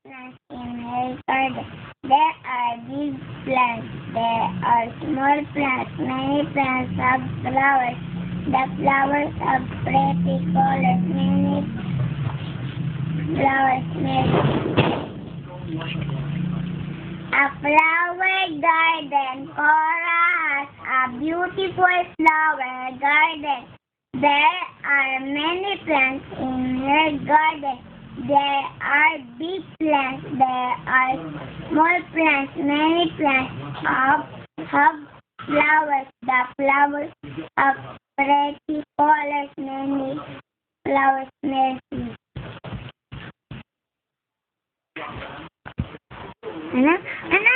plants in her garden. There are big plants. There are small plants. Many plants have flowers. The flowers have pretty colors. Many flowers make a flower garden. Cora has a beautiful flower garden. There are many plants in her garden. There are big plants. There are small plants. Many plants have flowers. The flowers have pretty colors. Many flowers smell sweet. Ano? Ano?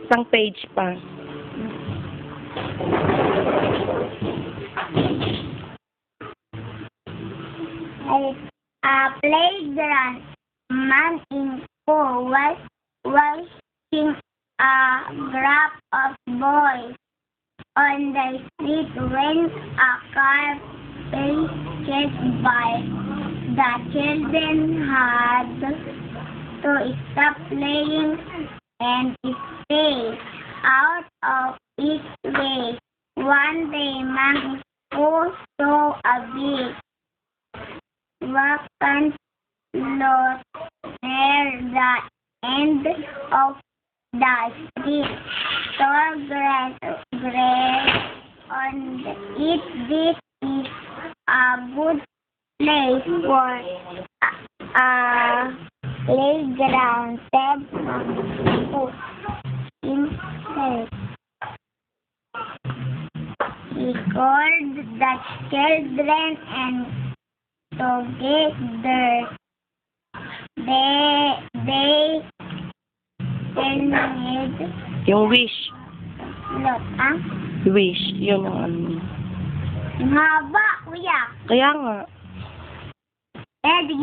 Isang page pa. A playground. Man in school was watching a group of boys on the street when a car passed by. The children had to stop playing and stay out of its way. One day, man saw a big vacant lot near the end of the street. Tall grass on it. This is a good place for a playground, said to himself. He called the children and together they painted Yung wish. lot, ah? Wish. Yun ang ano. Ang haba, kuya. Kaya nga. Eh, di